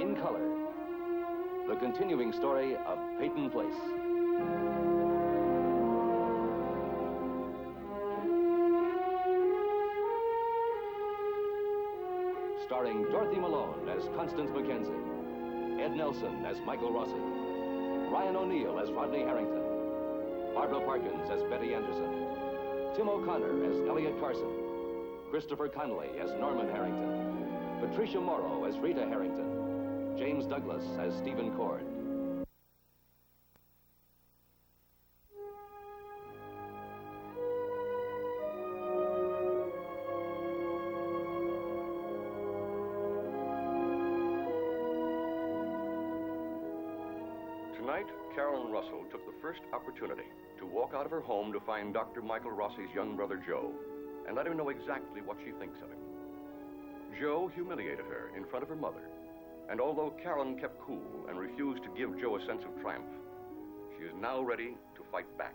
in color. The continuing story of Peyton Place. Starring Dorothy Malone as Constance Mackenzie, Ed Nelson as Michael Rossi, Ryan O'Neill as Rodney Harrington, Barbara Parkins as Betty Anderson, Tim O'Connor as Elliot Carson, Christopher Connolly as Norman Harrington, Patricia Morrow as Rita Harrington, James Douglas as Stephen Cord. Tonight, Carolyn Russell took the first opportunity to walk out of her home to find Dr. Michael Rossi's young brother, Joe, and let him know exactly what she thinks of him. Joe humiliated her in front of her mother, and although Carolyn kept cool and refused to give Joe a sense of triumph, she is now ready to fight back.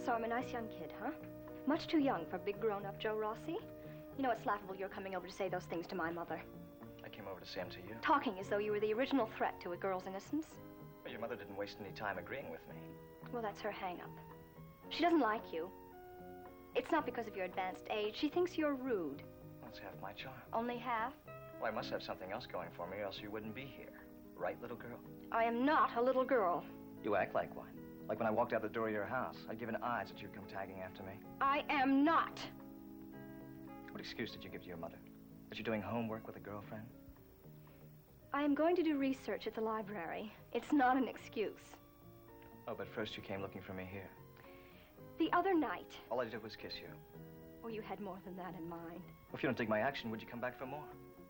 So I'm a nice young kid, huh? Much too young for big grown-up Joe Rossi. You know, it's laughable you're coming over to say those things to my mother. I came over to say them to you. Talking as though you were the original threat to a girl's innocence. But your mother didn't waste any time agreeing with me. Well, that's her hang-up. She doesn't like you. It's not because of your advanced age. She thinks you're rude. That's half my charm. Only half? Well, I must have something else going for me, or else you wouldn't be here. Right, little girl? I am not a little girl. You act like one. Like when I walked out the door of your house, I'd given odds that you'd come tagging after me. I am not. What excuse did you give to your mother? That you're doing homework with a girlfriend? I am going to do research at the library. It's not an excuse. Oh, but first you came looking for me here. The other night... All I did was kiss you. Oh, you had more than that in mind. Well, if you don't dig my action, would you come back for more?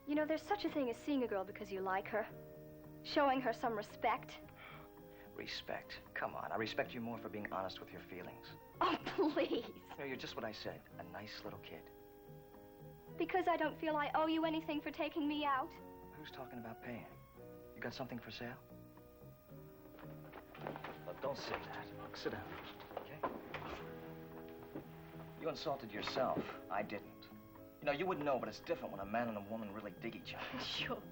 You know, there's such a thing as seeing a girl because you like her. Showing her some respect. Respect? Come on, I respect you more for being honest with your feelings. Oh, please. No, you're just what I said, a nice little kid. Because I don't feel I owe you anything for taking me out? Who's talking about paying? You got something for sale? Look, don't say that. Sit down, okay? You insulted yourself. I didn't. You know, you wouldn't know, but it's different when a man and a woman really dig each other. Sure.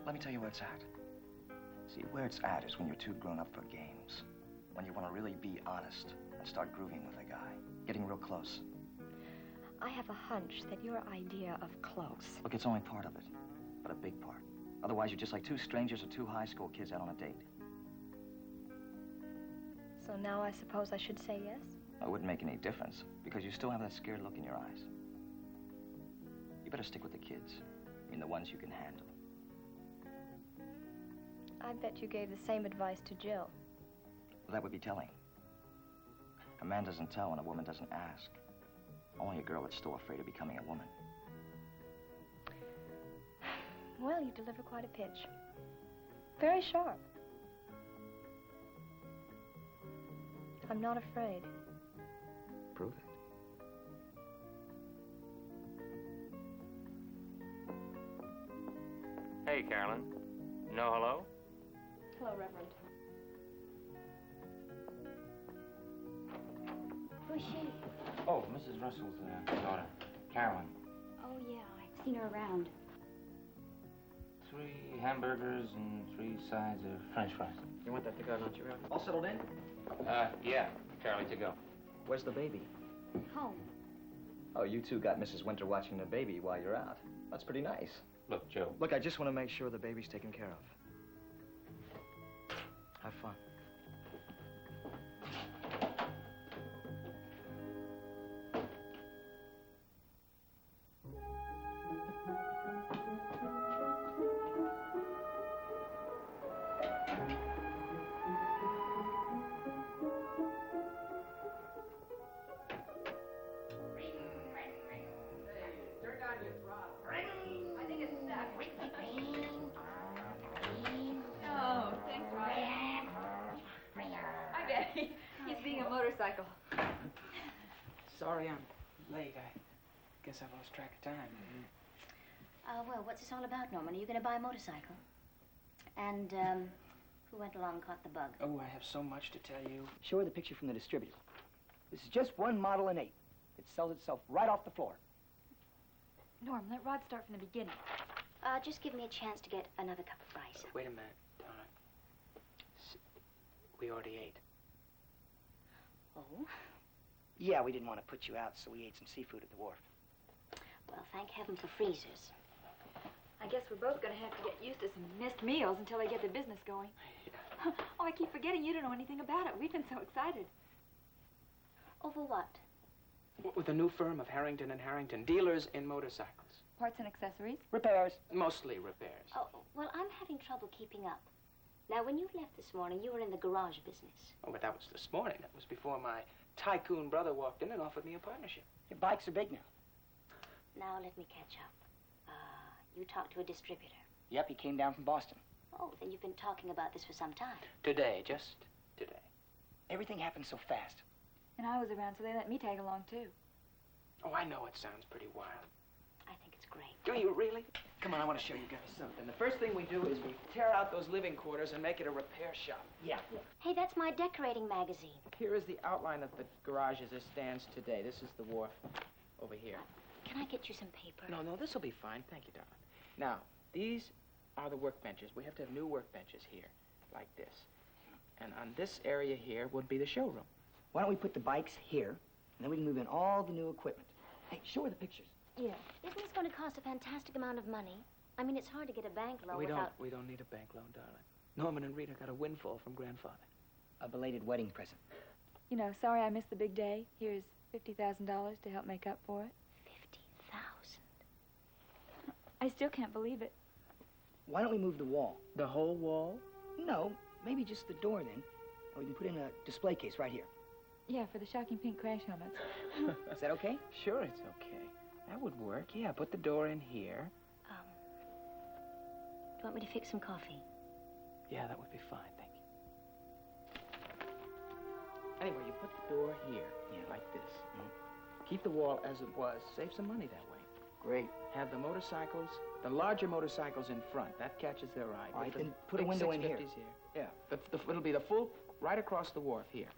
Let me tell you where it's at. See, where it's at is when you're too grown up for games. When you want to really be honest and start grooving with a guy. Getting real close. I have a hunch that your idea of close... Look, it's only part of it, but a big part. Otherwise, you're just like two strangers or two high school kids out on a date. So now I suppose I should say yes? It wouldn't make any difference, because you still have that scared look in your eyes. You better stick with the kids. I mean, the ones you can handle. I bet you gave the same advice to Jill. Well, that would be telling. A man doesn't tell when a woman doesn't ask. Only a girl that's still afraid of becoming a woman. Well, you deliver quite a pitch. Very sharp. I'm not afraid. Prove it. Hey, Carolyn. No hello? Hello, Reverend. Who's she? Oh, Mrs. Russell's daughter, Carolyn. Oh, yeah, I've seen her around. 3 hamburgers and 3 sides of French fries. You want that to go, don't you, Reverend? All settled in? Yeah, Carolyn, to go. Where's the baby? Home. Oh, you two got Mrs. Winter watching the baby while you're out. That's pretty nice. Look, Joe. Look, I just want to make sure the baby's taken care of. Have fun. Oh, thanks, Roger. Hi, Betty. He's being a motorcycle. Sorry I'm late. I guess I've lost track of time. Well, what's this all about, Norman? Are you going to buy a motorcycle? And, who went along and caught the bug? Oh, I have so much to tell you. Show her the picture from the distributor. This is just one model in 8. It sells itself right off the floor. Norm, let Rod start from the beginning. Just give me a chance to get another cup of rice. Wait a minute, Donna. We already ate. Oh? Yeah, we didn't want to put you out, so we ate some seafood at the wharf. Well, thank heaven for freezers. I guess we're both going to have to get used to some missed meals until they get the business going. Oh, I keep forgetting you don't know anything about it. We've been so excited. Over what? With the new firm of Harrington and Harrington, dealers in motorcycles. Parts and accessories? Repairs. Mostly repairs. Oh, well, I'm having trouble keeping up. Now, when you left this morning, you were in the garage business. Oh, but that was this morning. That was before my tycoon brother walked in and offered me a partnership. Your bikes are big now. Now, let me catch up. You talked to a distributor. Yep, he came down from Boston. Oh, then you've been talking about this for some time. Today, just today. Everything happened so fast. And I was around, so they let me tag along, too. Oh, I know it sounds pretty wild. I think it's great. Do you really? Come on, I want to show you guys something. The first thing we do is we tear out those living quarters and make it a repair shop. Yeah. Hey, that's my decorating magazine. Here is the outline of the garage as it stands today. This is the wharf over here. Can I get you some paper? No, this will be fine. Thank you, darling. Now, these are the workbenches. We have to have new workbenches here, like this. And on this area here would be the showroom. Why don't we put the bikes here, and then we can move in all the new equipment. Hey, show her the pictures. Yeah. Isn't this going to cost a fantastic amount of money? I mean, it's hard to get a bank loan We without... don't need a bank loan, darling. Norman and Rita got a windfall from Grandfather. A belated wedding present. You know, sorry I missed the big day. Here's $50,000 to help make up for it. 50,000. I still can't believe it. Why don't we move the wall? The whole wall? No, maybe just the door then. And we can put in a display case right here. Yeah, for the shocking pink crash helmets. Is that okay? Sure, it's okay. That would work. Yeah, put the door in here. Do you want me to fix some coffee? Yeah, that would be fine, thank you. Anyway, you put the door here, like this. Keep the wall as it was. Save some money that way. Great. Have the motorcycles, the larger motorcycles in front. That catches their eye. All right, The then put a big window in here. 650s here. Yeah, it'll be the full, right across the wharf here.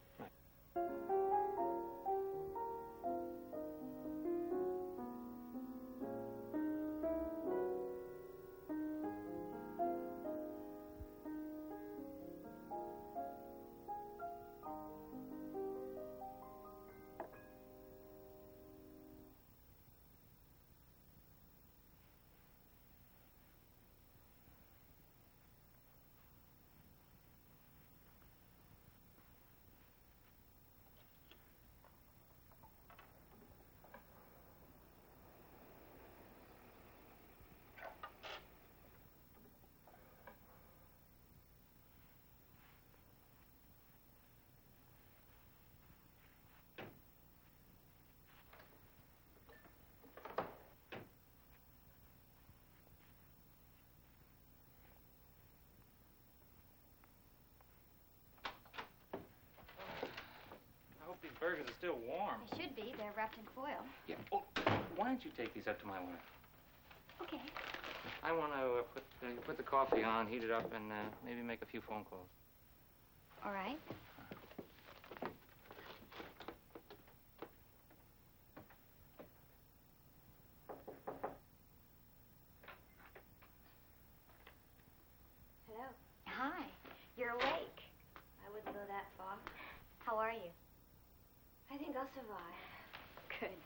These burgers are still warm. They should be. They're wrapped in foil. Yeah. Oh, why don't you take these up to my wife? Okay. I want to put the coffee on, heat it up, and maybe make a few phone calls. All right. Hello. Hi. You're awake. I wouldn't go that far. How are you? I think I'll survive. Good.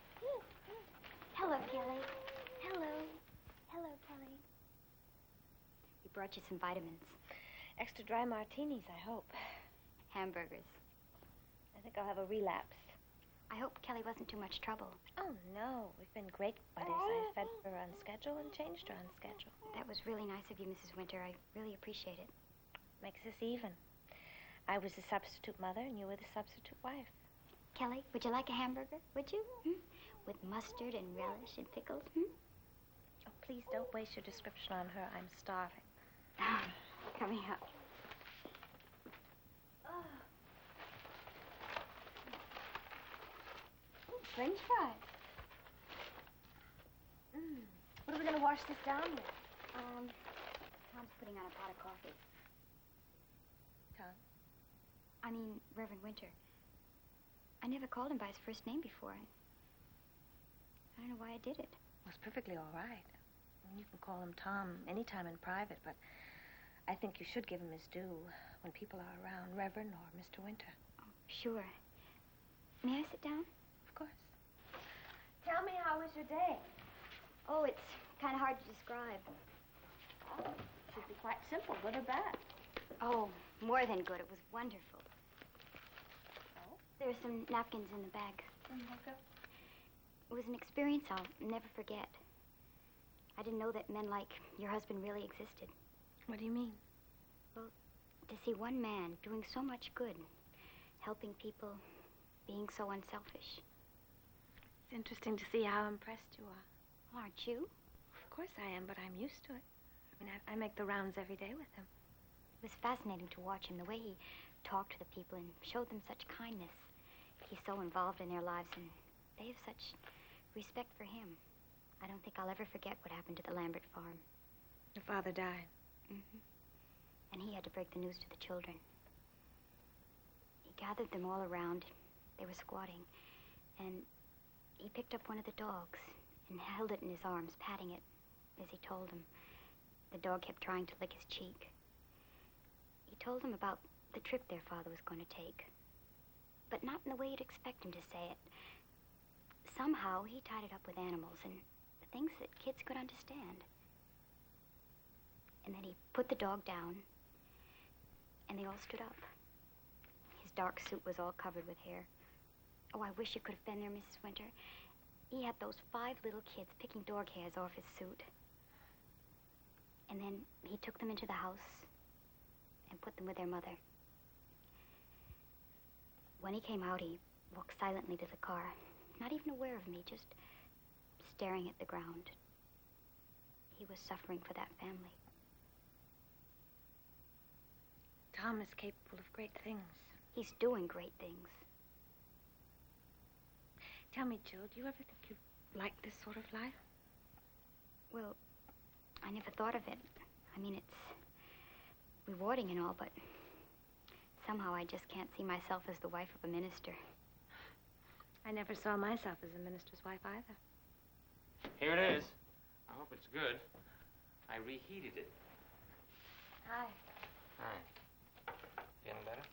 Hello, Kelly. Hello. Hello, Kelly. We brought you some vitamins. Extra dry martinis, I hope. Hamburgers. I think I'll have a relapse. I hope Kelly wasn't too much trouble. Oh, no. We've been great buddies. I fed her on schedule and changed her on schedule. That was really nice of you, Mrs. Winter. I really appreciate it. Makes us even. I was the substitute mother and you were the substitute wife. Kelly, would you like a hamburger? Would you? With mustard and relish and pickles? Oh, please don't waste your description on her. I'm starving. Coming up. French fries. What are we going to wash this down with? Tom's putting on a pot of coffee. Tom? I mean, Reverend Winter. I never called him by his first name before. why I did it. It was perfectly all right. I mean, you can call him Tom anytime in private, but I think you should give him his due when people are around, Reverend or Mr. Winter. Oh, sure. May I sit down? Of course. Tell me, how was your day? Oh, it's kind of hard to describe. Oh, it should be quite simple, good or bad. Oh, more than good. It was wonderful. Oh? There's some napkins in the bag. Okay. It was an experience I'll never forget. I didn't know that men like your husband really existed. What do you mean? Well, to see one man doing so much good, helping people, being so unselfish. It's interesting to see how impressed you are. Well, aren't you? Of course I am, but I'm used to it. I mean, I make the rounds every day with him. It was fascinating to watch him, the way he talked to the people and showed them such kindness. He's so involved in their lives, and they have such respect for him. I don't think I'll ever forget what happened to the Lambert farm. Your father died. Mm-hmm. And he had to break the news to the children. He gathered them all around. They were squatting. And he picked up one of the dogs and held it in his arms, patting it as he told them. The dog kept trying to lick his cheek. He told them about the trip their father was going to take. But not in the way you'd expect him to say it. Somehow, he tied it up with animals and things that kids could understand. And then he put the dog down, and they all stood up. His dark suit was all covered with hair. Oh, I wish you could have been there, Mrs. Winter. He had those 5 little kids picking dog hairs off his suit. And then he took them into the house and put them with their mother. When he came out, he walked silently to the car, not even aware of me, just staring at the ground. He was suffering for that family. Tom is capable of great things. He's doing great things. Tell me, Jill, do you ever think you'd like this sort of life? Well, I never thought of it. I mean, it's rewarding and all, but somehow I just can't see myself as the wife of a minister. I never saw myself as a minister's wife either. Here it is. I hope it's good. I reheated it. Hi. Hi. Feeling better?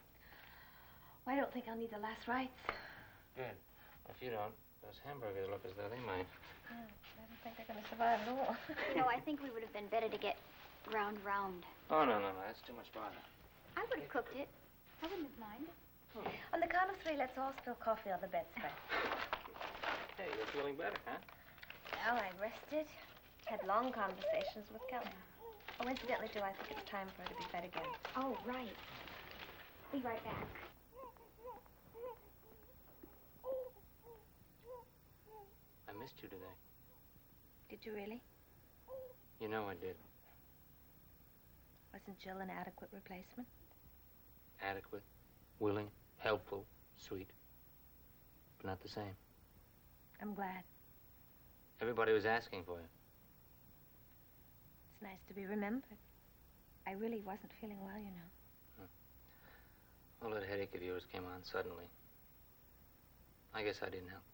Well, I don't think I'll need the last rites. Good. If you don't, those hamburgers look as though they might. I don't think they're going to survive at all. You know, I think we would have been better to get round. Oh, no. That's too much bother. I would have cooked it. I wouldn't have minded. On the count of 3, let's all spill coffee on the bedspread. Hey, you're feeling better, huh? Well, I rested, had long conversations with Kelly. Oh, incidentally, Joe, I think it's time for her to be fed again. Oh, right. Be right back. I missed you today. Did you really? You know I did. Wasn't Jill an adequate replacement? Adequate, willing, helpful, sweet. But not the same. I'm glad. Everybody was asking for you. It's nice to be remembered. I really wasn't feeling well, you know. Well, that headache of yours came on suddenly. I guess I didn't help.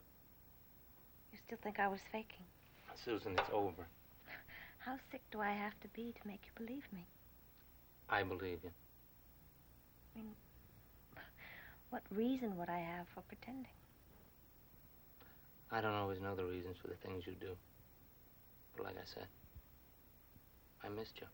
You still think I was faking? Susan, it's over. How sick do I have to be to make you believe me? I believe you. I mean, what reason would I have for pretending? I don't always know the reasons for the things you do. But like I said, I missed you.